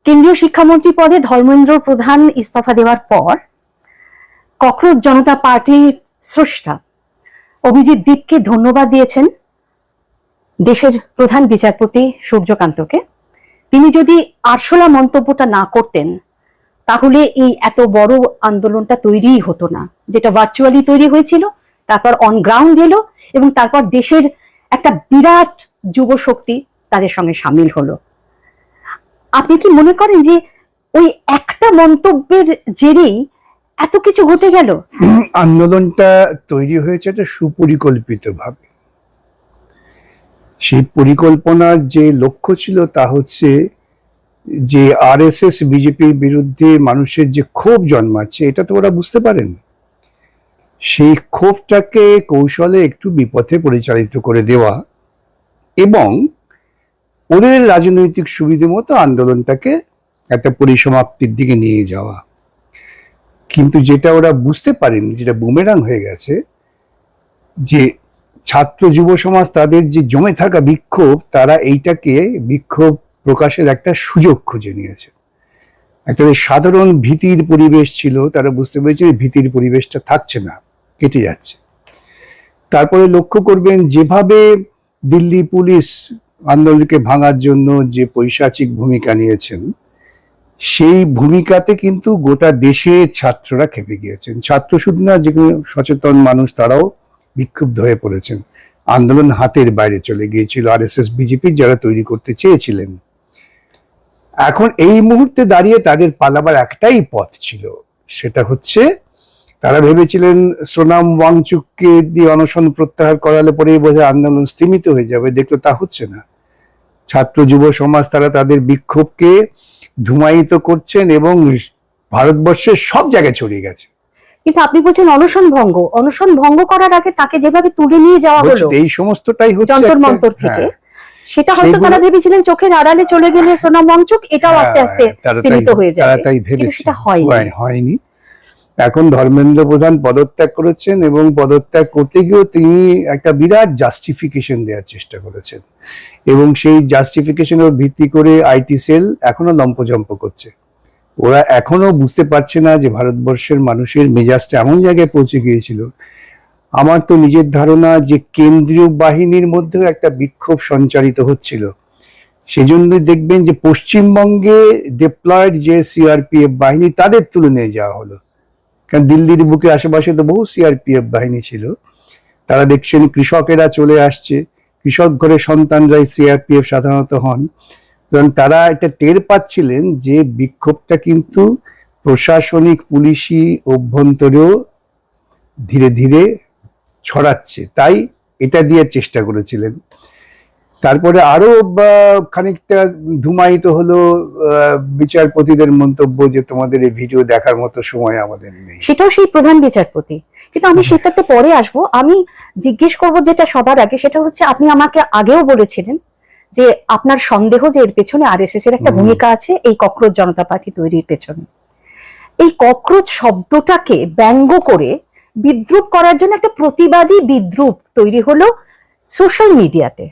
কেন্দ্রীয় শিক্ষামন্ত্রী পদে ধর্মেন্দ্র প্রধান ইস্তফা দেওয়ার পর ককরোচ জনতা পার্টির স্রষ্টা অভিজিৎ দীপকে ধন্যবাদ দিয়েছেন দেশের প্রধান বিচারপতি সূর্যকান্তকে। তিনি যদি আরশোলা মন্তব্যটা না করতেন তাহলে এই এত বড় আন্দোলনটা তৈরিই হতো না, যেটা ভার্চুয়ালি তৈরি হয়েছিল, তারপর অন গ্রাউন্ড এলো এবং তারপর দেশের একটা বিরাট যুব শক্তি তাদের সঙ্গে সামিল হলো। আপনি কি মনে করেন যে ওই একটা মন্তব্যের জেরেই এত কিছু ঘটে গেল? আন্দোলনটা তৈরি হয়েছে একটা সুপরিকল্পিত ভাবে। সেই পরিকল্পনার যে লক্ষ্য ছিল তা হচ্ছে যে আরএসএস বিজেপির বিরুদ্ধে মানুষের যে ক্ষোভ জন্মাচ্ছে, এটা তো ওরা বুঝতে পারেন। সেই ক্ষোভটাকে কৌশলে একটু বিপথে পরিচালিত করে দেওয়া এবং ওদের রাজনৈতিক সুবিধে মতো আন্দোলনটাকে একটা পরিসমাপ্তির দিকে নিয়ে যাওয়া। কিন্তু যেটা ওরা বুঝতে পারেনি, যেটা বুমেরাং হয়ে গেছে, যে ছাত্র যুব সমাজ তাদের যে জমে থাকা বিক্ষোভ, তারা এইটাকে বিক্ষোভ প্রকাশের একটা সুযোগ খুঁজে নিয়েছে। একটা সাধারণ ভীতির পরিবেশ ছিল, তারা বুঝতে পেরেছে ভীতির পরিবেশটা থাকছে না, কেটে যাচ্ছে। তারপরে লক্ষ্য করবেন যেভাবে দিল্লি পুলিশ আন্দোলনকে ভাঙার জন্য যে পৈশাচিক ভূমিকা নিয়েছেন, সেই ভূমিকাতে কিন্তু গোটা দেশে ছাত্ররা খেপে গিয়েছেন। ছাত্র শুধু না, যে কোনো সচেতন মানুষ তারাও বিক্ষুব্ধ হয়ে পড়েছেন। আন্দোলন হাতের বাইরে চলে গিয়েছিল আরএসএস বিজেপি যারা তৈরি করতে চেয়েছিলেন। এখন এই মুহূর্তে দাঁড়িয়ে তাদের পালাবার একটাই পথ ছিল, সেটা হচ্ছে তারা ভেবেছিলেন সোনাম ওয়াংচুককে দিয়ে অনশন প্রত্যাহার করালে পরে বোধহয় আন্দোলন স্তীমিত হয়ে যাবে। দেখলো তা হচ্ছে না। ছাত্র যুব সমাজ তারা তাদের বিক্ষোভকে ধুমায়িত করছেন এবং ভারতবর্ষের সব জায়গায় ছড়িয়ে গেছে। কিন্তু আপনি বলছেন অনশন ভঙ্গ করার আগে তাকে যেভাবে তুলে নিয়ে যাওয়া হলো এই সমস্তটাই হচ্ছে যন্তর মন্তর থেকে, সেটা হয়তো তারা ভেবেছিলেন চোখের আড়ালে চলে গেলে সোনাম ওয়াংচুক এটাও আস্তে আস্তে স্তীমিত হয়ে যাবে, কিন্তু সেটা হয়নি। এখন ধর্মেন্দ্র প্রধান পদত্যাগ করেছেন এবং পদত্যাগ করতে গিয়েও তিনি একটা বিরাট জাস্টিফিকেশন দেওয়ার চেষ্টা করেছেন এবং সেই জাস্টিফিকেশনের ভিত্তি করে আইটি সেল এখনো লম্পজম্প করছে। ওরা এখনো বুঝতে পারছে না যে ভারতবর্ষের মানুষের মেজাজটা এমন জায়গায় পৌঁছে গিয়েছিল। আমার তো নিজের ধারণা যে কেন্দ্রীয় বাহিনীর মধ্যেও একটা বিক্ষোভ সঞ্চারিত হচ্ছিল। সেজন্যই দেখবেন যে পশ্চিমবঙ্গে ডিপ্লয়েড যে সিআরপিএফ বাহিনী, তাদের তুলে নিয়ে যাওয়া হলো। কারণ দিল্লির বুকে আশেপাশে তো বহু সিআরপিএফ বাহিনী ছিল। তারা দেখছেন কৃষকেরা চলে আসছে, কৃষক ঘরের সন্তানরাই সিআরপিএফ সাধারণত হন। কারণ তারা এটা টের পাচ্ছিলেন যে বিক্ষোভটা কিন্তু প্রশাসনিক পুলিশি অভ্যন্তরেও ধীরে ধীরে ছড়াচ্ছে, তাই এটা দিয়ে চেষ্টা করেছিলেন। তারপরে আরো খানিকটা ধুমায়িত হলো বিচারপতিদের মন্তব্য যে তোমাদের এই ভিডিও দেখার মতো সময় আমাদের নেই। সেটাও সেই প্রধান বিচারপতি। কিন্তু আমি সেটাতে পরে আসবো। আমি জিজ্ঞেস করব যেটা সবার আগে, সেটা হচ্ছে আপনি আমাকে আগেও বলেছিলেন যে আপনার সন্দেহ যে এর পেছনে আরএসএস এর একটা ভূমিকা আছে এই ককরোচ জনতা পার্টি তৈরির পেছনে। এই ককরোচ শব্দটাকে ব্যঙ্গ করে বিদ্রুপ করার জন্য একটা প্রতিবাদী বিদ্রুপ তৈরি হলো সোশ্যাল মিডিয়াতে।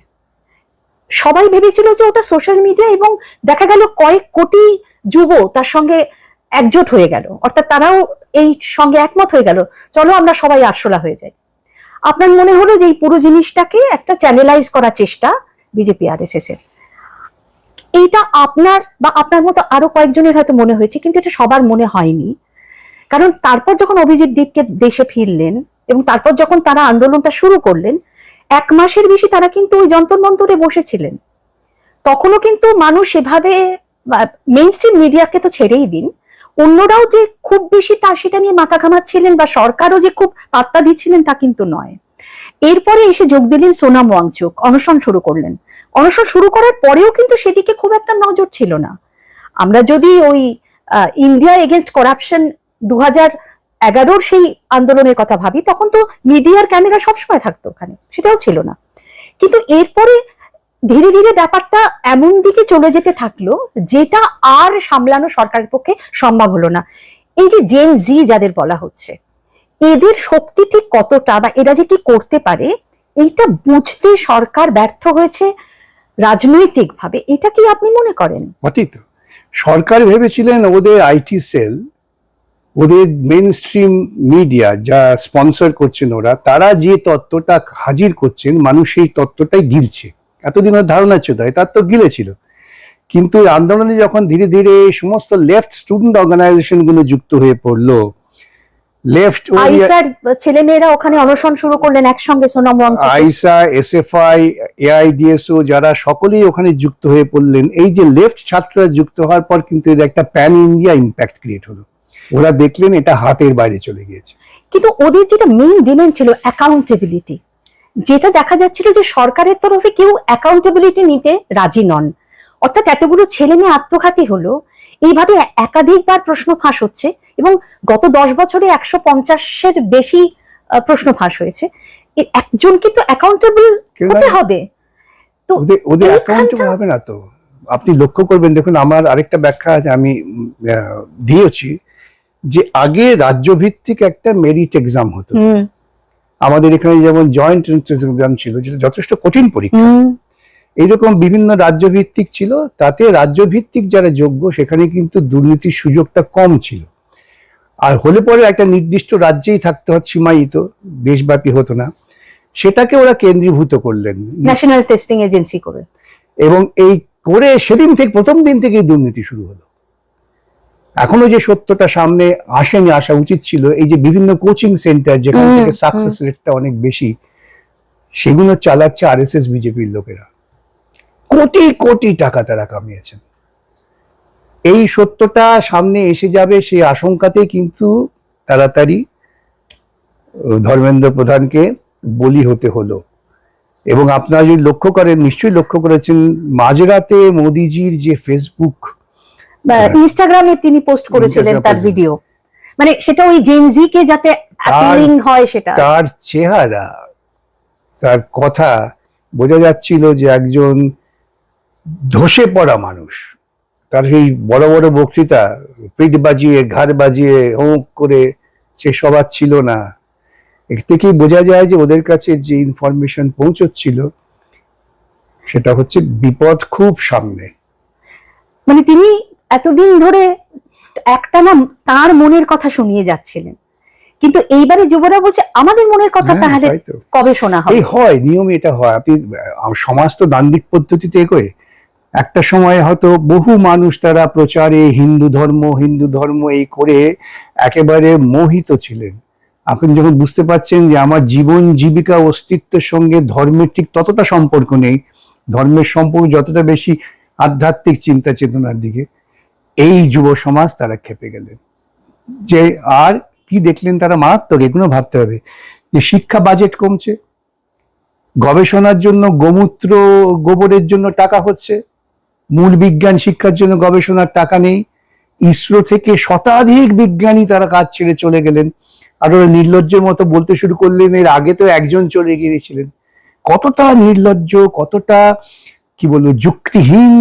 সবাই ভেবেছিল যে ওটা সোশ্যাল মিডিয়া এবং দেখা গেল কয়েক কোটি যুব তার সঙ্গে একজোট হয়ে গেল, অর্থাৎ তারাও এই সঙ্গে একমত হয়ে গেল, চলো আমরা সবাই আরশোলা হয়ে যাই। আপনার মনে হলো যে এই পুরো জিনিসটাকে একটা চ্যানেলাইজ করার চেষ্টা বিজেপি আরএসএস এর। এইটা আপনার বা আপনার মতো আরো কয়েকজনের হয়তো মনে হয়েছে, কিন্তু এটা সবার মনে হয়নি। কারণ তারপর যখন অভিজিৎ দীপকে দেশে ফিরলেন এবং তারপর যখন তারা আন্দোলনটা শুরু করলেন, 1 মাসের বেশি তারা কিন্তু ওই যন্তর মন্তরে বসেছিলেন। তখনও কিন্তু মানুষ এভাবে মেইন স্ট্রিম মিডিয়াকে তো ছেড়েই দিন, অন্যরাও যে খুব বেশি তার সেটা নিয়ে মাথা ঘামাচ্ছিলেন বা সরকারও যে খুব পাত্তা দিচ্ছিলেন তা কিন্তু নয়। এরপরে এসে যোগ দিলেন সোনাম ওয়াংচুক, অনশন শুরু করলেন। অনশন শুরু করার পরেও কিন্তু সেদিকে খুব একটা নজর ছিল না। আমরা যদি ওই ইন্ডিয়া এগেনস্ট করাপশন 2011 সেই আন্দোলনের কথা ভাবি, তখন তো মিডিয়ার ক্যামেরা সবসময় থাকতো ওখানে, সেটাও ছিল না। কিন্তু এরপরে ধীরে ধীরে ব্যাপারটা এমন দিকে চলে যেতে থাকলো যেটা আর সামলানো সরকারের পক্ষে সম্ভব হলো না। এই যে জেন জি যাদের বলা হচ্ছে, এদের শক্তি ঠিক কতটা বা এরা যে কি করতে পারে, এইটা বুঝতে সরকার ব্যর্থ হয়েছে রাজনৈতিক ভাবে। এটা কি আপনি মনে করেন? বটেই তো। সরকার ভেবেছিলেন ওদের আইটি সেল, ওদের মেইন স্ট্রিম মিডিয়া যা স্পন্সর করছেন ওরা, তারা যে তত্ত্বটা হাজির করছেন মানুষ সেই তত্ত্বটাই গিলছে। এতদিন ওর ধারণা ছিল তার তো গিলেছিল, কিন্তু এই আন্দোলনে যখন ধীরে ধীরে সমস্ত লেফট স্টুডেন্ট অর্গানাইজেশন গুলো যুক্ত হয়ে পড়লো, লেফট আইসার ছেলে মেয়েরা ওখানে অনশন শুরু করলেন একসঙ্গে সোনাম ওয়াংচুক, আইসা, এসএফআই, এআইডিএসও যারা সকলেই ওখানে যুক্ত হয়ে পড়লেন। এই যে লেফট ছাত্ররা যুক্ত হওয়ার পর কিন্তু এর একটা প্যান ইন্ডিয়া ইম্প্যাক্ট ক্রিয়েট হলো। ওরা দেখলেন এটা হাতের বাইরে চলে গিয়েছে। কিন্তু ওদের যেটা মেইন ডিমান্ড ছিল অ্যাকাউন্টেবিলিটি, যেটা দেখা যাচ্ছিল যে সরকারের তরফে কেউ অ্যাকাউন্টেবিলিটি নিতে রাজি নন। অর্থাৎ এতগুলো ছেলে মেয়ে আত্মঘাতী হলো, এইভাবে একাধিকবার প্রশ্ন ফাঁস হচ্ছে এবং গত 10 বছরে 150-এর বেশি প্রশ্ন ফাঁস হয়েছে। একজনকে তো অ্যাকাউন্টেবল হতে হবে। তো ওদের অ্যাকাউন্টেবল হবে না তো। আপনি লক্ষ্য করবেন, দেখুন আমার আরেকটা ব্যাখ্যা আছে আমি দিয়েছি, যে আগে রাজ্যভিত্তিক একটা মেরিট এক্সাম হতো। আমাদের এখানে যেমন জয়েন্ট এন্ট্রান্স এক্সাম ছিল, যেটা যথেষ্ট কঠিন পরীক্ষা, এইরকম বিভিন্ন রাজ্যভিত্তিক ছিল। তাতে রাজ্যভিত্তিক যারা যোগ্য সেখানে কিন্তু দুর্নীতির সুযোগটা কম ছিল, আর হলে পরে একটা নির্দিষ্ট রাজ্যেই থাকতে হতো, সীমায়িত, দেশব্যাপী হতো না। সেটাকে ওরা কেন্দ্রীভূত করলেন ন্যাশনাল টেস্টিং এজেন্সি করে, এবং এই করে সেদিন থেকে প্রথম দিন থেকেই দুর্নীতি শুরু হলো। এখনো যে সত্যটা সামনে আসেনি, আসা উচিত ছিল, এই যে বিভিন্ন কোচিং সেন্টার যেখান থেকে সাকসেস রেটটা অনেক বেশি, সেগুলো চালাচ্ছে আরএসএস বিজেপির লোকেরা। কোটি কোটি টাকা তারা কামিয়েছেন। এই সত্যটা সামনে এসে যাবে সেই আশঙ্কাতেই কিন্তু তাড়াতাড়ি ধর্মেন্দ্র প্রধানকে বলি হতে হলো। এবং আপনারা যদি লক্ষ্য করেন, নিশ্চয়ই লক্ষ্য করেছেন, মাঝরাতে মোদিজির যে ফেসবুক ইনস্টাগ্রামে তিনি পোস্ট করেছিলেন তার ভিডিও, মানে সেটা ওই জেনজি কে যাতে অ্যাপিলিং হয়, সেটা তার চেহারা, তার কথা বোঝা যাচ্ছিল যে একজন ধসে পড়া মানুষ। তার সেই বড় বড় বক্তৃতা, পিঠ বাজিয়ে ঘাড় বাজিয়ে হোঁক করে সে সবার ছিল না। এর থেকেই বোঝা যায় যে ওদের কাছে যে ইনফরমেশন পৌঁছচ্ছিল সেটা হচ্ছে বিপদ খুব সামনে। মানে তিনি এতদিন ধরে একটা না তার মনের কথা শুনিয়ে যাচ্ছিলেন, কিন্তু এইবারে যুবরা বলছে আমাদের মনের কথা তাহলে কবে শোনা হবে? এই হয় নিয়মে, এটা হয়। আপনি সমাজ তো দান্দিক পদ্ধতিতে এগোয়। একটা সময় হয়তো বহু মানুষ তারা প্রচারে হিন্দু ধর্ম এই করে একেবারে মোহিত ছিলেন। আপনি যখন বুঝতে পারছেন যে আমার জীবন জীবিকা অস্তিত্বের সঙ্গে ধর্মের ঠিক ততটা সম্পর্ক নেই, ধর্মের সম্পর্ক যতটা বেশি আধ্যাত্মিক চিন্তা চেতনার দিকে, এই যুব সমাজ তারা খেপে গেলেন। যে আর কি দেখলেন তারা, মারাত্মক। এগুলো ভাবতে হবে যে শিক্ষা বাজেট কমছে, গবেষণার জন্য গোমূত্র গোবরের জন্য টাকা হচ্ছে, মূল বিজ্ঞান শিক্ষার জন্য গবেষণার টাকা নেই। ইসরো থেকে শতাধিক বিজ্ঞানী তারা কাজ ছেড়ে চলে গেলেন, আর ওরা নির্লজ্জের মতো বলতে শুরু করলেন এর আগে তো একজন চলে গিয়েছিলেন। কতটা নির্লজ্জ, কতটা কি বলবো যুক্তিহীন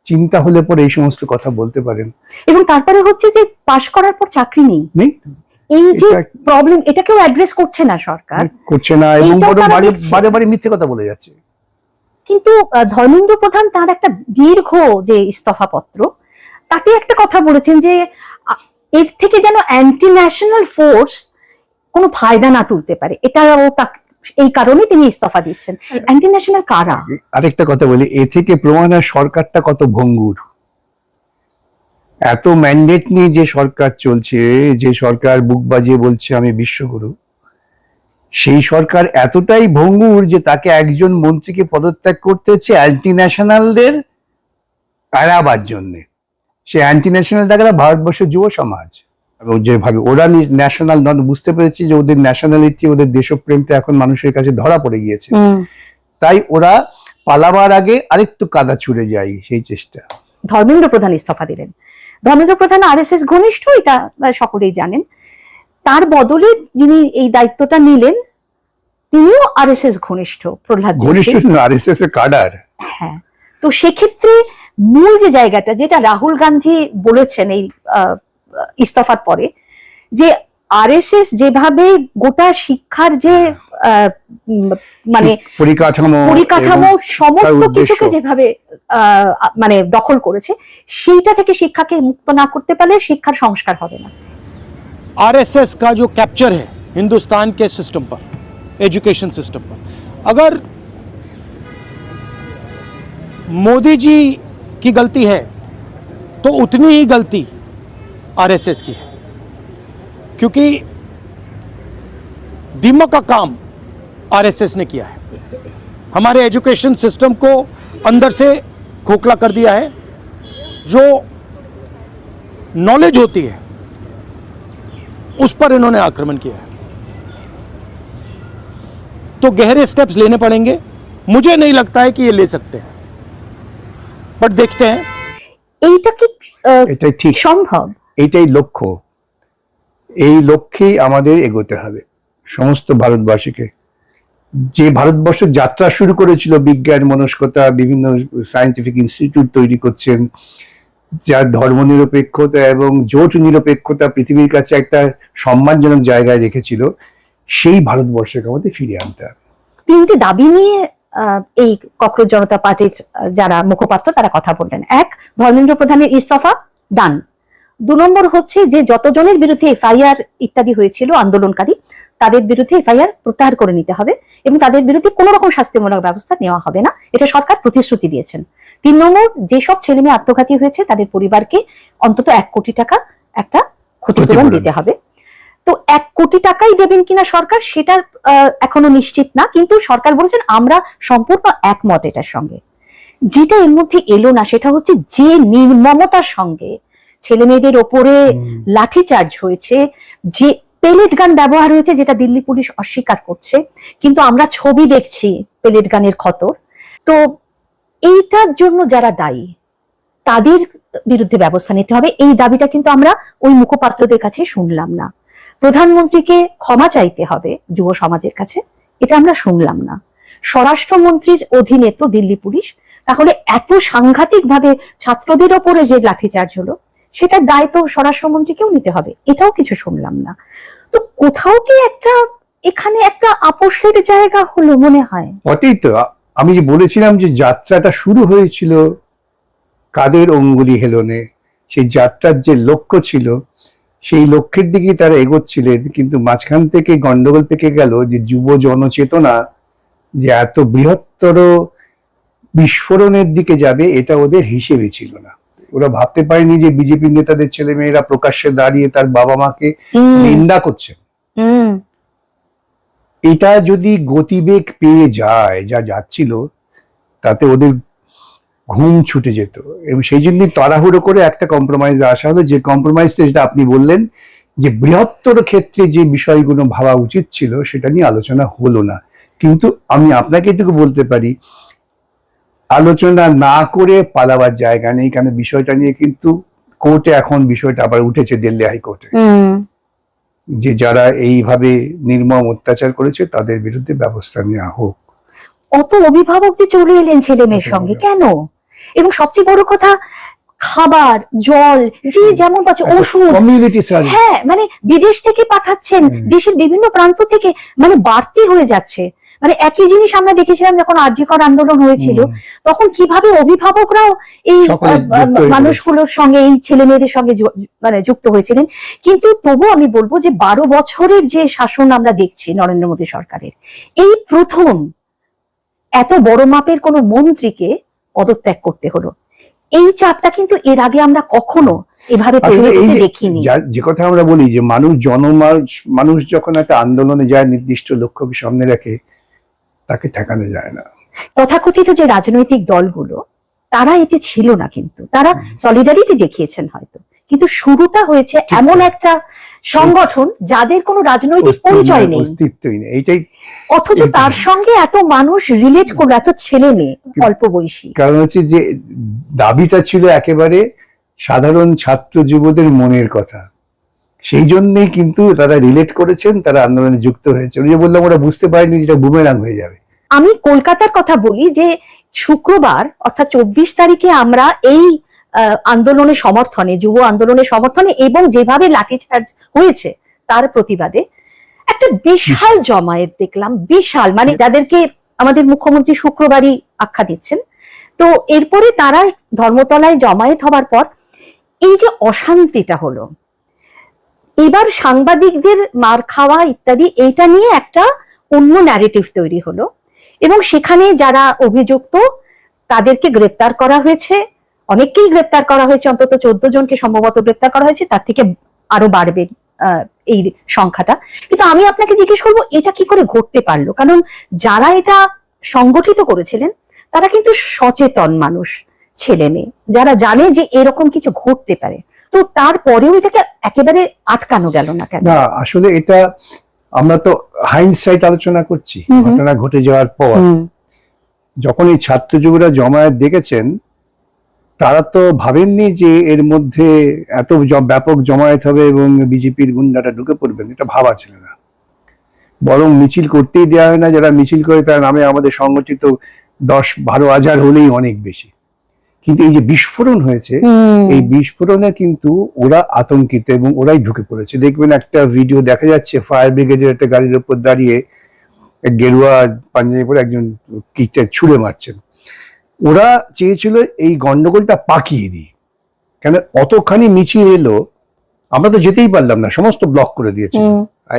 চিন্তা হলে পরে এই সমস্ত কথা বলতে পারেন। এবং তারপরে হচ্ছে যে পাশ করার পর চাকরি নেই, এই যে প্রবলেম, এটাকেও অ্যাড্রেস করছে না সরকার, করছে না, এবং বারে বারে মিথ্যে কথা বলে যাচ্ছে। কিন্তু ধর্মেন্দ্র প্রধান তার একটা দীর্ঘ যে ইস্তফা পত্র, তাতে একটা কথা বলেছেন যে এর থেকে যেন অ্যান্টি ন্যাশনাল ফোর্স কোনো ফায়দা না তুলতে পারে, এটাও এই কারণে তিনি ইস্তফা দিচ্ছেন। অ্যান্টি ন্যাশনাল কারা? আরেকটা কথা বলি, এ থেকে প্রমাণ হয় সরকারটা কত ভঙ্গুর। এত ম্যান্ডেট নিয়ে যে সরকার চলছে, যে সরকার বুক বাজিয়ে বলছে আমি বিশ্বগুরু, সেই সরকার এতটাই ভঙ্গুর যে তাকে একজন মন্ত্রীকে পদত্যাগ করতে হচ্ছে অ্যান্টি ন্যাশনালদের এড়াবার জন্যে। সে অ্যান্টি ন্যাশনাল দেখা ভারতবর্ষের যুব সমাজ, যেভাবে ওরা ন্যাশনাল নন, বুঝতে পেরেছি যে ওদের ন্যাশনালিটি, ওদের দেশপ্রেমটা এখন মানুষের কাছে ধরা পড়ে গিয়েছে, তাই ওরা পালাবার আগে আরেকটু কাদা ছুড়ে যায়, সেই চেষ্টা। ধর্মেন্দ্র প্রধান ইস্তফা দিলেন। ধর্মেন্দ্র প্রধান আরএসএস ঘনিষ্ঠ, এটা সকলেই জানেন। তার বদলে যিনি এই দায়িত্বটা নিলেন তিনিও আরএসএস ঘনিষ্ঠ, প্রহ্লাদ যোশী, আরএসএস এর কাডার। হ্যাঁ, তো সেক্ষেত্রে মূল যে জায়গাটা, যেটা রাহুল গান্ধী বলেছেন এই ইস্তফার পরে, যে আরএসএস যেভাবে গোটা শিক্ষার যে মানে পরিকাঠামো সমস্ত কিছুকে যেভাবে মানে দখল করেছে, সেইটা থেকে শিক্ষাকে মুক্ত না করতে পারলে শিক্ষার সংস্কার হবে না। आरएसएस का जो कैप्चर है हिंदुस्तान के सिस्टम पर, एजुकेशन सिस्टम पर, अगर मोदी जी की गलती है तो उतनी ही गलती आरएसएस की है, क्योंकि दीमक का काम आरएसएस ने किया है। हमारे एजुकेशन सिस्टम को अंदर से खोखला कर दिया है। जो नॉलेज होती है उस पर इन्होंने आक्रमण किया है। तो गहरे स्टेप्स लेने पड़ेंगे। मुझे नहीं लगता है कि ये ले सकते हैं, बट देखते हैं। এইটা কি এটাই ঠিক, সম্ভব? এইটাই লক্ষ্য, এই লক্ষ্যেই আমাদের এগোতে হবে সমস্ত ভারতবাসীকে। যে ভারতবর্ষ যাত্রা শুরু করেছিল বিজ্ঞান মনস্কতা, বিভিন্ন সায়েন্টিফিক ইনস্টিটিউট তৈরি করছেন, যার ধর্মনিরপেক্ষতা এবং জোট নিরপেক্ষতা পৃথিবীর কাছে একটা সম্মানজনক জায়গায় রেখেছিল, সেই ভারতবর্ষকে আমাদের ফিরিয়ে আনতে হবে। তিনটি দাবি নিয়ে এই ককরোচ জনতা পার্টির যারা মুখপাত্র তারা কথা বললেন। এক, ধর্মেন্দ্র প্রধানের ইস্তফা, ডান। 2 নম্বর হচ্ছে যে যতজনের বিরুদ্ধে এফআইআর ইত্যাদি হয়েছিল আন্দোলনকারী, তাদের বিরুদ্ধে এফআইআর প্রত্যাহার করে নিতে হবে এবং তাদের বিরুদ্ধে কোনো রকম শাস্তিমূলক ব্যবস্থা নেওয়া হবে না, এটা সরকার প্রতিশ্রুতি দিয়েছেন। 3 নম্বর, যেসব ছেলে মেয়ে আত্মঘাতী হয়েছে তাদের পরিবারকে অন্তত 1 কোটি টাকা একটা ক্ষতিপূরণ দিতে হবে। তো 1 কোটি টাকাই দেবেন কিনা সরকার সেটা এখনো নিশ্চিত না, কিন্তু সরকার বলেছেন আমরা সম্পূর্ণ একমত এটার সঙ্গে। যেটা এর মধ্যে এলো না সেটা হচ্ছে যে নির্মমতার সঙ্গে ছেলে মেয়েদের ওপরে লাঠিচার্জ হয়েছে, যে পেলেট গান ব্যবহার হয়েছে, যেটা দিল্লি পুলিশ অস্বীকার করছে, কিন্তু আমরা ছবি দেখছি পেলেট গানের ক্ষত। তো এইটার জন্য যারা দায়ী তাদের বিরুদ্ধে ব্যবস্থা নিতে হবে, এই দাবিটা কিন্তু আমরা ওই মুখপাত্রদের কাছে শুনলাম না। প্রধানমন্ত্রীকে ক্ষমা চাইতে হবে যুব সমাজের কাছে, এটা আমরা শুনলাম না। স্বরাষ্ট্রমন্ত্রীর অধীনে তো দিল্লি পুলিশ, তাহলে এত সাংঘাতিক ভাবে ছাত্রদের ওপরে যে লাঠিচার্জ হলো সেটার দায় তো স্বরাষ্ট্রমন্ত্রীকেও নিতে হবে, এটাও কিছু শুনলাম না। তো কোথাও কি একটা এখানে একটা আপোষের জায়গা হলো মনে হয়? বটেই তো, আমি যে বলেছিলাম যে যাত্রাটা শুরু হয়েছিল কাদের অঙ্গুলি হেলনে, সেই যাত্রার যে লক্ষ্য ছিল সেই লক্ষ্যের দিকে তারা এগোচ্ছিলেন, কিন্তু মাঝখান থেকে গন্ডগোল পেকে গেল যে যুব জনচেতনা যে এত বৃহত্তর বিস্ফোরণের দিকে যাবে এটা ওদের হিসেবে ছিল না। ওরা ভাবতে পারেনি যে বিজেপি নেতাদের ছেলে মেয়েরা প্রকাশ্যে দাঁড়িয়ে তার বাবা মাকে নিন্দা করছে। এটা যদি গতিবেগ পেয়ে যায় যা যাচ্ছিল, তাতে ওদের ঘুম ছুটে যেত, এবং সেই জন্য তাড়াহুড়ো করে একটা কম্প্রোমাইজ আসা হলো, যে কম্প্রোমাইজটা যেটা আপনি বললেন যে বৃহত্তর ক্ষেত্রে যে বিষয়গুলো ভাবা উচিত ছিল সেটা নিয়ে আলোচনা হলো না। কিন্তু আমি আপনাকে এটুকু বলতে পারি, আলোচনা না করে পালাবার জায়গা নেই, কারণ বিষয়টা নিয়ে কিন্তু কোর্টে এখন বিষয়টা আবার উঠেছে দিল্লি হাইকোর্টে, যে যারা এইভাবে নির্মম অত্যাচার করেছে তাদের বিরুদ্ধে ব্যবস্থা নেওয়া হোক। অত অভিভাবক যে চলে এলেন ছেলে মেয়ের সঙ্গে কেন? এবং সবচেয়ে বড় কথা, খাবার, জল, যে যেমন পাচ্ছে, ওষুধ, কমিউনিটি সার্ভিস, হ্যাঁ, মানে বিদেশ থেকে পাঠাচ্ছেন, দেশের বিভিন্ন প্রান্ত থেকে, মানে বাড়তি হয়ে যাচ্ছে। মানে একই জিনিস আমরা দেখেছিলাম যখন আরজিকর আন্দোলন হয়েছিল, তখন কিভাবে অভিভাবকরাও এই মানুষগুলোর সঙ্গে, এই ছেলে মেয়েদের সঙ্গে মানে যুক্ত হয়েছিলেন। কিন্তু তবু আমি বলবো যে 12 বছরের যে শাসন আমরা দেখছি নরেন্দ্র মোদী সরকারের, এই প্রথম এত বড় মাপের কোনো মন্ত্রীকে পদত্যাগ করতে হলো। এই চাপটা কিন্তু এর আগে আমরা কখনো এভাবে তৈরি হতে দেখিনি। যে কথা আমরা বলি যে মানুষ যখন একটা আন্দোলনে যায় নির্দিষ্ট লক্ষ্যকে সামনে রেখে, তাকে ঠেকানো যায় না। তথাকথিত যে রাজনৈতিক দলগুলো তারা এতে ছিল না, কিন্তু তারা সলিডারিটি দেখিয়েছেন হয়তো, কিন্তু শুরুটা হয়েছে এমন একটা সংগঠন যাদের কোনো রাজনৈতিক পরিচয় নেই, অস্তিত্বই নেই, এইটাই। অথচ তার সঙ্গে এত মানুষ রিলেট করলো, এত ছেলে মেয়ে অল্প বয়সী। কারণ হচ্ছে যে দাবিটা ছিল একেবারে সাধারণ ছাত্র যুবদের মনের কথা, সেই জন্যই কিন্তু তারা রিলেট করেছেন, তারা আন্দোলনে যুক্ত হয়েছে। ওই যে বললাম, ওরা বুঝতে পারেনি যেটা বুমেরাং হয়ে যাবে। আমি কলকাতার কথা বলি, যে শুক্রবার অর্থাৎ 24 তারিখে আমরা এই আন্দোলনের সমর্থনে, যুব আন্দোলনের সমর্থনে এবং যেভাবে লাঠিচার্জ হয়েছে তার প্রতিবাদে একটা বিশাল জমায়েত দেখলাম, বিশাল, মানে যাদেরকে আমাদের মুখ্যমন্ত্রী শুক্রবারই আখ্যা দিচ্ছেন, তো এরপরে তারা ধর্মতলায় জমায়েত হবার পর এই যে অশান্তিটা হলো, এবার সাংবাদিকদের মার খাওয়া ইত্যাদি এইটা নিয়ে একটা অন্য ন্যারেটিভ তৈরি হলো, এবং সেখানে যারা অভিযুক্ত তাদেরকে গ্রেপ্তার করা হয়েছে, অনেককেই গ্রেপ্তার করা হয়েছে, অন্তত 14 জনকে সম্ভবত গ্রেপ্তার করা হয়েছে, তার থেকে আরো বাড়বে এই সংখ্যাটা। কিন্তু আমি আপনাকে জিজ্ঞেস করবো এটা কি করে ঘটতে পারলো, কারণ যারা এটা সংগঠিত করেছিলেন তারা কিন্তু সচেতন মানুষ, ছেলে মেয়ে যারা জানে যে এরকম কিছু ঘটতে পারে, তো তারপরেও এটাকে একেবারে আটকানো গেল না কেন? না, আসলে এটা আমরা তো হাইন্ডসাইট আলোচনা করছি। ঘটনা ঘটে যাওয়ার পর যখন এই ছাত্র যুবরা জমায়েত দেখেছেন, তারা তো ভাবেননি যে এর মধ্যে এত ব্যাপক জমায়েত হবে এবং বিজেপির গুন্ডাটা ঢুকে পড়বেন, এটা ভাবা ছিল না। বরং মিছিল করতেই দেওয়া হয় না, যারা মিছিল করে তার নামে আমাদের সংগঠিত 10-12 হাজার হলেই অনেক বেশি। কিন্তু এই যে বিস্ফোরণ হয়েছে, এই বিস্ফোরণে কিন্তু ওরা আতঙ্কিত এবং ওরাই ঢুকে পড়েছে। দেখবেন একটা ভিডিও দেখা যাচ্ছে, ফায়ার ব্রিগেডের একটা গাড়ির উপর দাঁড়িয়ে গেরুয়া পাঞ্জাবি পরে একজন কিটা ছুঁড়ে মারছেন। ওরা চেয়েছিল এই গন্ডগোলটা পাকিয়ে দিই, কেন অতখানি মিছিল এলো, আমরা তো যেতেই পারলাম না, সমস্ত ব্লক করে দিয়েছে।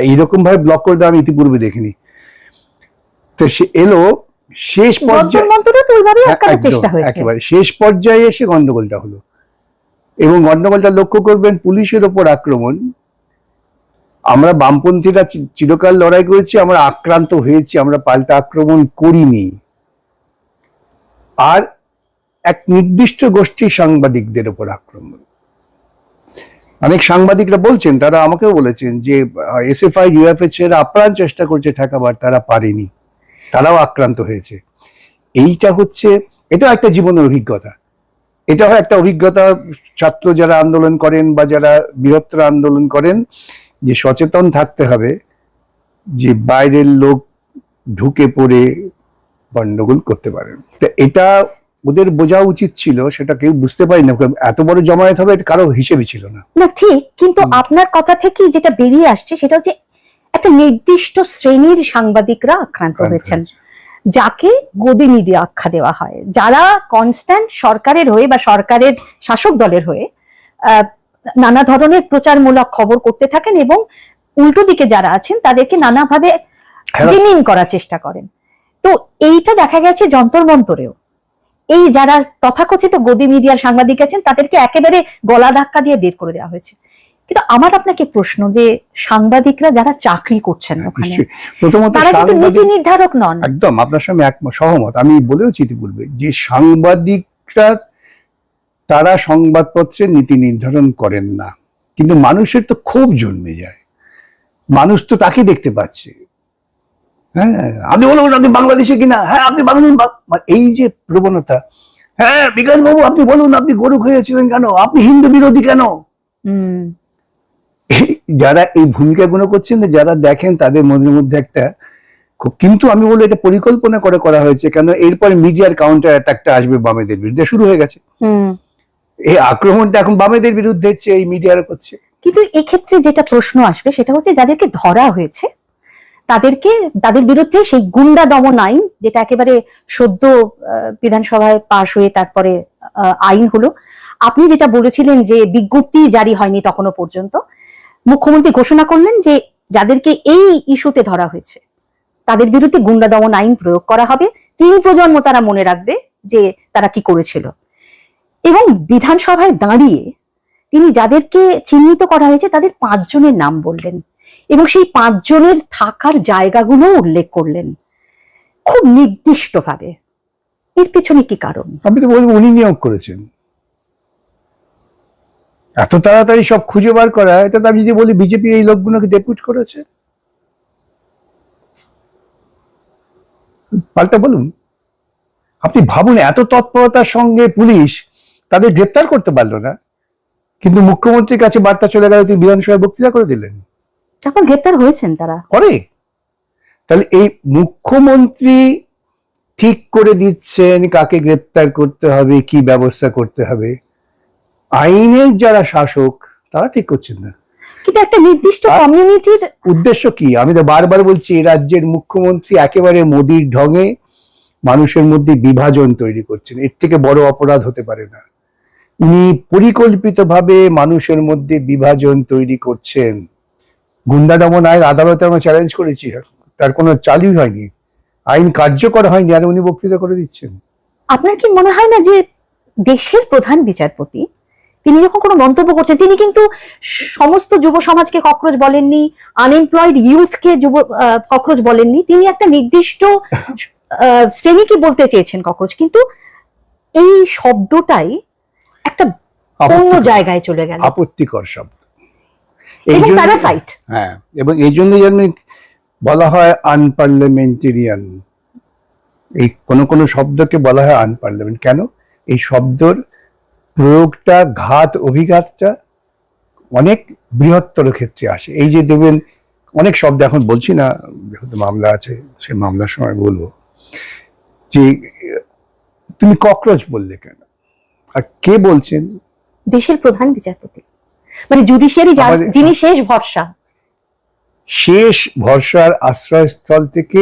এইরকম ভাবে ব্লক করে দেওয়া আমি ইতিপূর্বে দেখিনি। তো সে এলো শেষ পর্যায়ে, একেবারে শেষ পর্যায়ে এসে গন্ডগোলটা হলো, এবং গন্ডগোলটা লক্ষ্য করবেন পুলিশের ওপর আক্রমণ। আমরা বামপন্থীরা চিরকাল লড়াই করেছি, আমরা আক্রান্ত হয়েছি, আমরা পাল্টা আক্রমণ করিনি। আর এক নির্দিষ্ট গোষ্ঠীর সাংবাদিকদের ওপর আক্রমণ। অনেক সাংবাদিকরা বলছেন, তারা আমাকেও বলেছেন যে এসএফআই ইউএফএইচ এর আপ্রাণ চেষ্টা করছে ঠেকাবার, তারা পারেনি, তারাও আক্রান্ত হয়েছে। এইটা হচ্ছে, এটা একটা জীবনের অভিজ্ঞতা। এটা হয় একটা অভিজ্ঞতা ছাত্র যারা আন্দোলন করেন বা যারা বৃহত্তর আন্দোলন করেন, যে সচেতন থাকতে হবে যে বাইরের লোক ঢুকে পড়ে গন্ডগোল করতে পারেন। এটা ওদের বোঝা উচিত ছিল, সেটা কেউ বুঝতে পারি না। এত বড় জমায়েত হবে কারো হিসেবে ছিল না। না ঠিক, কিন্তু আপনার কথা থেকে যেটা বেরিয়ে আসছে সেটা হচ্ছে একটা নির্দিষ্ট শ্রেণীর সাংবাদিকরা আক্রান্ত হয়েছেন, যাকে গদি মিডিয়া আখ্যা দেওয়া হয়, যারা কনস্ট্যান্ট সরকারের হয়ে বা সরকারের শাসক দলের হয়ে নানা ধরনের প্রচারমূলক খবর করতে থাকেন, এবং উল্টো দিকে যারা আছেন তাদেরকে নানাভাবে ডিমিং করার চেষ্টা করেন। তো এইটা দেখা গেছে যন্তর মন্তরেও, এই যারা তথাকথিত গদি মিডিয়ার সাংবাদিক আছেন তাদেরকে একেবারে গলা ধাক্কা দিয়ে বের করে দেওয়া হয়েছে। কিন্তু আমার আপনাকে প্রশ্ন, যে সাংবাদিকরা যারা চাকরি করছেন ওখানে, তারা কিন্তু নীতি নির্ধারক নন। একদম আপনার সঙ্গে সহমত। আমি বলেওছি ইতিপূর্বে যে সাংবাদিকরা তারা সংবাদপত্রের নীতি নির্ধারণ করেন না, কিন্তু মানুষের তো ক্ষোভ জন্মে যায়, মানুষ তো তাকে দেখতে পাচ্ছে। হ্যাঁ, আপনি বলুন আপনি বাংলাদেশে কিনা, হ্যাঁ আপনি বাংলাদেশ, এই যে প্রবণতা, হ্যাঁ বিকাশ বাবু আপনি বলুন আপনি গরু খেয়েছিলেন কেন, আপনি হিন্দু বিরোধী কেন। যারা এই ভূমিকাগুলো করছেন, যারা দেখেন, তাদের মধ্যে একটা খুব, কিন্তু আমি বলবো এটা পরিকল্পনা করে করা হয়েছে, কেন এরপরে মিডিয়ার কাউন্টার অ্যাটাকটা আসবে বামেদের বিরুদ্ধে, শুরু হয়ে গেছে। এই আক্রমণটা এখন বামেদের বিরুদ্ধে হচ্ছে, এই মিডিয়ারা করছে। কিন্তু এক্ষেত্রে যেটা প্রশ্ন আসবে সেটা হচ্ছে, যাদেরকে ধরা হয়েছে তাদেরকে, তাদের বিরুদ্ধে সেই গুন্ডা দমন আইন, যেটা একেবারে সদ্য বিধানসভায় পাশ হয়ে তারপরে আইন হলো, আপনি যেটা বলেছিলেন যে বিজ্ঞপ্তি জারি হয়নি তখনো পর্যন্ত, মুখ্যমন্ত্রী ঘোষণা করলেন যে যাদেরকে এই ইস্যুতে ধরা হয়েছে তাদের বিরুদ্ধে গুন্ডা দমন আইন প্রয়োগ করা হবে, 3 প্রজন্ম তারা মনে রাখবে যে তারা কি করেছিল। এবং বিধানসভায় দাঁড়িয়ে তিনি যাদেরকে চিহ্নিত করা হয়েছে তাদের 5 জনের নাম বললেন, এবং সেই 5 জনের থাকার জায়গাগুলো উল্লেখ করলেন খুব নির্দিষ্ট ভাবে। এর পেছনে কি কারণ? আমি তো বলবো উনি নিয়োগ করেছেন। এত তাড়াতাড়ি সব খুঁজে বার করা, এটা তো আমি যদি বলি বিজেপি এই লোকগুলোকে ডেপুট করেছে, পাল্টা বলুন। আপনি ভাবুন, এত তৎপরতার সঙ্গে পুলিশ তাদের গ্রেপ্তার করতে পারলো না, কিন্তু মুখ্যমন্ত্রীর কাছে বার্তা চলে গেল, তিনি বিধানসভায় বক্তৃতা করে দিলেন, তখন গ্রেপ্তার হয়েছেন তারা। করে তাহলে এই মুখ্যমন্ত্রী ঠিক করে দিচ্ছেন কাকে গ্রেপ্তার করতে হবে, কি ব্যবস্থা করতে হবে। আইনের যারা শাসক তারা ঠিক করছেন না। কিন্তু একটা নির্দিষ্ট কমিউনিটির উদ্দেশ্য কি? আমি তো বারবার বলছি, এই রাজ্যের মুখ্যমন্ত্রী একেবারে মোদির ঢঙে মানুষের মধ্যে বিভাজন তৈরি করছেন। এর থেকে বড় অপরাধ হতে পারে না। উনি পরিকল্পিতভাবে মানুষের মধ্যে বিভাজন তৈরি করছেন। গুন্ডা দমন আইন আদালতে আমরা চ্যালেঞ্জ করেছি, তার কোনো চালুই হয়নি, আইন কার্যকর হয়নি, আর উনি বক্তৃতা করে দিচ্ছেন। আপনার কি মনে হয় না যে দেশের প্রধান বিচারপতি তিনি যখন কোনো মন্তব্য করছেন, তিনি কিন্তু সমস্ত যুব সমাজকে ককরোচ বলেননি, আনএমপ্লয়েড ইউথকে ককরোচ বলেননি, তিনি একটা নির্দিষ্ট শ্রেণীকে বলতে চেয়েছেন ককরোচ, কিন্তু এই শব্দটাই একটা অন্য জায়গায় চলে গেল, আপত্তিকর শব্দ এবং প্যারাসাইট। হ্যাঁ, এবং এই জন্য বলা হয় আনপার্লামেন্টেরিয়ান। এই কোন শব্দকে বলা হয় আনপার্লামেন্ট। কেন? এই শব্দর প্রয়োগটা, অভিঘাতটা অনেক বৃহত্তর ক্ষেত্রে আসে। এই যে দেখবেন অনেক শব্দ, এখন বলছি না, যেহেতু মামলা আছে, সে মামলার সময় বলবো, যে তুমি ককরোচ বললে কেন, আর কে বলছেন? দেশের প্রধান বিচারপতি, মানে জুডিশিয়ারি, যিনি শেষ ভরসা, শেষ ভরসার আশ্রয়স্থল থেকে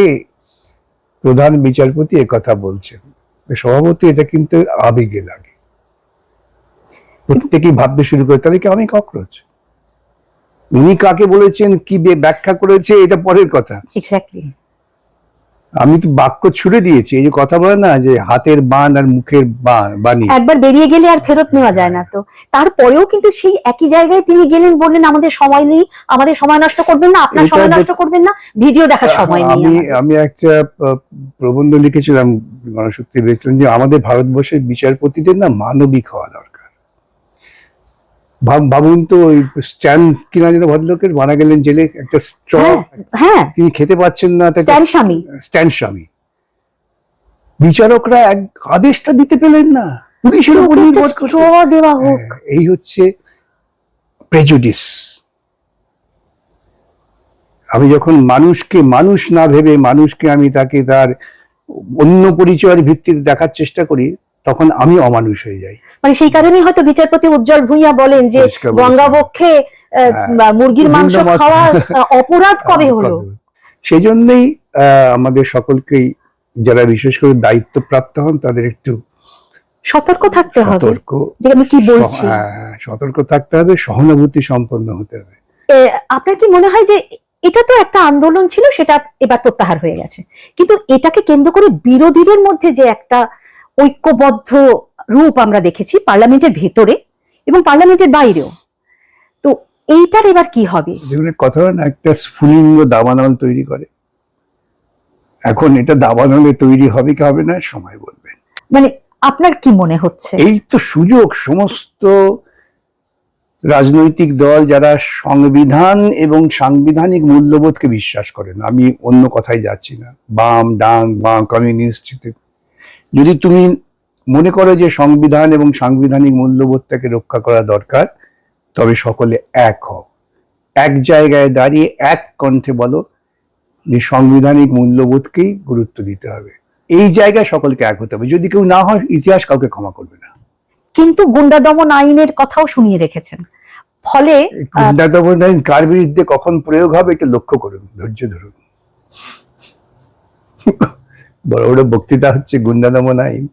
প্রধান বিচারপতি একথা বলছেন। স্বভাবতই এটা কিন্তু আবেগে লাগে, প্রত্যেকেই ভাবতে শুরু করে তাহলে কি আমি ককরোচ। উনি কাকে বলেছেন, কি ব্যাখ্যা করেছে, এটা পরের কথা। এক্স্যাক্টলি। আমি তো বাক্য ছুড়ে দিয়েছি। এই যে কথা বলে না, যে হাতের বান আর মুখের বাণী একবার বেরিয়ে গেলে আর ফেরত নেওয়া যায় না। তো তারপরেও কিন্তু সেই একই জায়গায় তিনি গেলেন, বললেন আমাদের সময় নেই, আমাদের সময় নষ্ট করবেন না, আপনার সময় নষ্ট করবেন না, ভিডিও দেখার সময় নেই। আমি একটা প্রবন্ধ লিখেছিলাম, গণশক্তি বলেছিলাম যে আমাদের ভারতবর্ষের বিচারপতিদের না মানবিক হওয়া দরকার। ভাবুন তো, ওই স্ট্যান কিনা যেন ভদ্রলোকের মারা গেলেন জেলে, একটা স্ট্র তিনি খেতে পাচ্ছেন না, স্ট্যান স্বামী। বিচারকরা এক আদেশটা দিতে পেলেন না, পুলিশের উপর দেওয়া হোক। এই হচ্ছে প্রেজুডিস। আমি যখন মানুষকে মানুষ না ভেবে মানুষকে আমি তাকে তার অন্য পরিচয়ের ভিত্তিতে দেখার চেষ্টা করি, তখন আমি অমানুষ হয়ে যাই। মানে সেই কারণেই হয়তো বিচারপতি উজ্জ্বল ভূঁইয়া বলেন যে গঙ্গাবক্ষে মুরগির মাংস খাওয়া অপরাধ কবে হলো। সেই জন্যই আমাদের সকলকেই, যারা বিশেষ করে দায়িত্বপ্রাপ্ত হন, তাদের একটু সতর্ক থাকতে হবে যে আমি কি বলছি, সতর্ক থাকতে হবে, সহানুভূতি সম্পন্ন হতে হবে। আপনার কি মনে হয় যে এটা তো একটা আন্দোলন ছিল, সেটা এবার প্রত্যাহার হয়ে গেছে, কিন্তু এটাকে কেন্দ্র করে বিরোধীদের মধ্যে যে একটা ঐক্যবদ্ধ রূপ আমরা দেখেছি পার্লামেন্টের ভেতরে এবং পার্লামেন্টের বাইরেও, তো এইটার এবার কি হবে? কথা না, একটা স্ফুলিঙ্গ দাবানল তৈরি করে। এখন এটা দাবানলে তৈরি হবে কি হবে না, সময় বলবে। মানে আপনার কি মনে হচ্ছে? এই তো সুযোগ, সমস্ত রাজনৈতিক দল যারা সংবিধান এবং সাংবিধানিক মূল্যবোধকে বিশ্বাস করেন, আমি অন্য কথাই যাচ্ছি না, বাম ডান বাম কমিউনিস্ট, যদি তুমি মনে করো যে সংবিধান এবং সাংবিধানিক মূল্যবোধটাকে রক্ষা করা দরকার, তবে সকলে এক হও, এক জায়গায় দাঁড়িয়ে এক কণ্ঠে বলো যে সাংবিধানিক মূল্যবোধকেই গুরুত্ব দিতে হবে। এই জায়গায় সকলকে এক হতে হবে। যদি কেউ না হয়, ইতিহাস কাউকে ক্ষমা করবে না। কিন্তু গুন্ডা দমন আইনের কথাও শুনিয়ে রেখেছেন, ফলে গুন্ডা দমন আইন কার বিরুদ্ধে কখন প্রয়োগ হবে এটা লক্ষ্য করুন, ধৈর্য ধরুন। বড় বড় বক্তৃতা হচ্ছে গুন্ডা দমন আইন,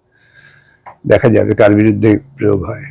দেখা যাবে কার বিরুদ্ধে প্রয়োগ হয়।